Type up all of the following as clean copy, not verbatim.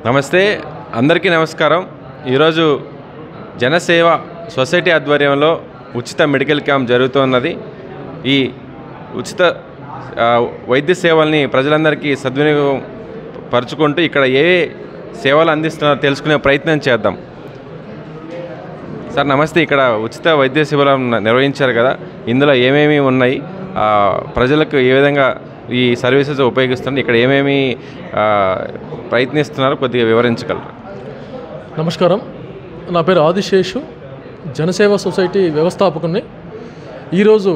నమస్తే అందరికీ నమస్కారం. ఈరోజు జనసేవ సొసైటీ ఆధ్వర్యంలో ఉచిత మెడికల్ క్యాంప్ జరుగుతున్నది. ఈ ఉచిత వైద్య సేవల్ని ప్రజలందరికీ సద్వినియోగం పరుచుకుంటూ ఇక్కడ ఏ సేవలు అందిస్తున్నారో తెలుసుకునే ప్రయత్నం చేద్దాం. సార్ నమస్తే, ఇక్కడ ఉచిత వైద్య శిబిరం నిర్వహించారు కదా, ఇందులో ఏమేమి ఉన్నాయి, ప్రజలకు ఏ విధంగా ఈ సర్వీసెస్ ఉపయోగిస్తున్నారు, ఇక్కడ ఏమేమి ప్రయత్నిస్తున్నారు కొద్దిగా వివరించగలరు? నమస్కారం, నా పేరు ఆదిశేషు, జనసేవ సొసైటీ వ్యవస్థాపకుని. ఈరోజు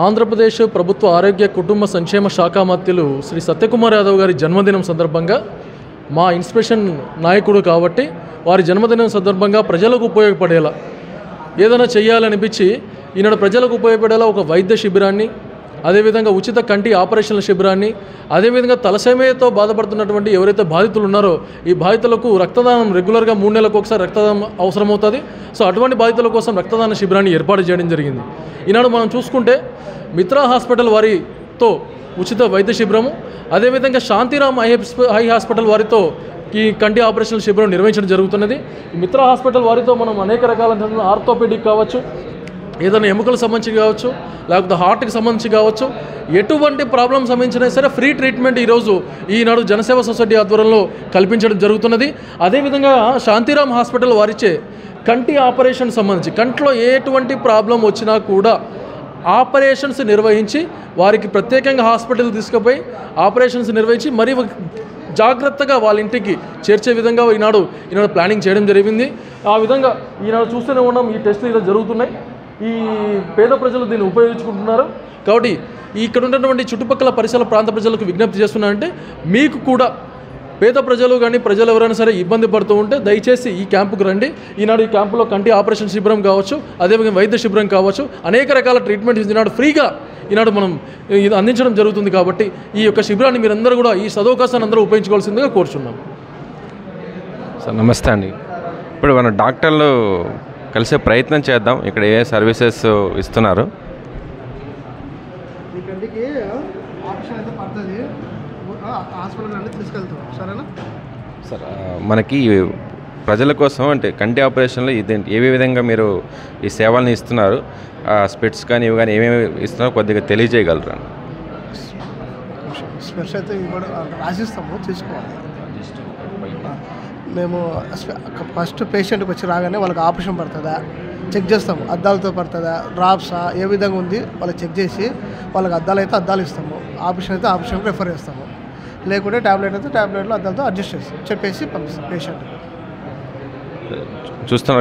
ఆంధ్రప్రదేశ్ ప్రభుత్వ ఆరోగ్య కుటుంబ సంక్షేమ శాఖ మంత్రులు శ్రీ సత్యకుమార్ యాదవ్ గారి జన్మదినం సందర్భంగా మా ఇన్స్పిరేషన్ నాయకుడు కాబట్టి వారి జన్మదినం సందర్భంగా ప్రజలకు ఉపయోగపడేలా ఏదైనా చేయాలనిపించి ఈనాడు ప్రజలకు ఉపయోగపడేలా ఒక వైద్య శిబిరాన్ని, అదేవిధంగా ఉచిత కంటి ఆపరేషన్ల శిబిరాన్ని, అదేవిధంగా తలసేమియాతో బాధపడుతున్నటువంటి ఎవరైతే బాధితులు ఉన్నారో ఈ బాధితులకు రక్తదానం రెగ్యులర్గా 3 నెలలకు ఒకసారి రక్తదానం అవసరమవుతుంది. సో అటువంటి బాధితుల కోసం రక్తదాన శిబిరాన్ని ఏర్పాటు చేయడం జరిగింది. ఈనాడు మనం చూసుకుంటే మిత్రా హాస్పిటల్ వారితో ఉచిత వైద్య శిబిరము, అదేవిధంగా శాంతిరామ్ ఐ హాస్పిటల్ వారితో ఈ కంటి ఆపరేషన్ శిబిరం నిర్వహించడం జరుగుతున్నది. మిత్రా హాస్పిటల్ వారితో మనం అనేక రకాల ఆర్థోపెడిక్ కావచ్చు, ఏదైనా ఎముకలకు సంబంధించి కావచ్చు, లేకపోతే హార్ట్కి సంబంధించి కావచ్చు, ఎటువంటి ప్రాబ్లం సంబంధించినా సరే ఫ్రీ ట్రీట్మెంట్ ఈరోజు ఈనాడు జనసేవ సొసైటీ ఆధ్వర్యంలో కల్పించడం జరుగుతున్నది. అదేవిధంగా శాంతిరామ్ హాస్పిటల్ వారిచే కంటి ఆపరేషన్ సంబంధించి కంట్లో ఎటువంటి ప్రాబ్లం వచ్చినా కూడా ఆపరేషన్స్ నిర్వహించి వారికి ప్రత్యేకంగా హాస్పిటల్ తీసుకుపోయి ఆపరేషన్స్ నిర్వహించి మరి జాగ్రత్తగా వాళ్ళ ఇంటికి చేర్చే విధంగా ఈనాడు ప్లానింగ్ చేయడం జరిగింది. ఆ విధంగా ఈనాడు చూస్తూనే ఉన్నాం, ఈ టెస్టులు ఇలా జరుగుతున్నాయి. ఈ పేద ప్రజలు దీన్ని ఉపయోగించుకుంటున్నారు. కాబట్టి ఇక్కడ ఉన్నటువంటి చుట్టుపక్కల పరిసర ప్రాంత ప్రజలకు విజ్ఞప్తి చేస్తున్నానంటే, మీకు కూడా పేద ప్రజలు కానీ ప్రజలు ఎవరైనా సరే ఇబ్బంది పడుతూ ఉంటే దయచేసి ఈ క్యాంపుకు రండి. ఈనాడు ఈ క్యాంపులో కంటి ఆపరేషన్ శిబిరం కావచ్చు, అదేవిధంగా వైద్య శిబిరం కావచ్చు, అనేక రకాల ట్రీట్మెంట్ ఈనాడు ఫ్రీగా మనం ఇది అందించడం జరుగుతుంది. కాబట్టి ఈ యొక్క శిబిరాన్ని మీరందరూ కూడా ఈ సదవకాశాన్ని అందరూ ఉపయోగించుకోవాల్సిందిగా కోరుచున్నాం. సార్ నమస్తే అండి. ఇప్పుడు మన డాక్టర్లు కలిసే ప్రయత్నం చేద్దాం. ఇక్కడ ఏ సర్వీసెస్ ఇస్తున్నారు? సార్ మనకి ప్రజల కోసం అంటే కంటి ఆపరేషన్లో ఏ విధంగా మీరు ఈ సేవల్ని ఇస్తున్నారు, స్పెట్స్ కానీ ఇవి కానీ ఏమేమి ఇస్తున్నారో కొద్దిగా తెలియజేయగలరా? స్పెట్స్ అయితే రాసిస్తాము, తీసుకోవాలి. మేము ఫస్ట్ పేషెంట్కి వచ్చి రాగానే వాళ్ళకి ఆపరేషన్ పడుతుందా చెక్ చేస్తాము, అద్దాలతో పడుతుందా, డ్రాప్సా ఏ విధంగా ఉంది వాళ్ళకి చెక్ చేసి వాళ్ళకి అద్దాలు అయితే అద్దాలు ఇస్తాము, ఆపరేషన్ అయితే ఆపరేషన్కి రెఫర్ చేస్తాము, లేకుంటే ట్యాబ్లెట్ అయితే ట్యాబ్లెట్లో అద్దాలతో అడ్జస్ట్ చేసి చెప్పేసి పంపిస్తాం పేషెంట్. చూస్తున్నారు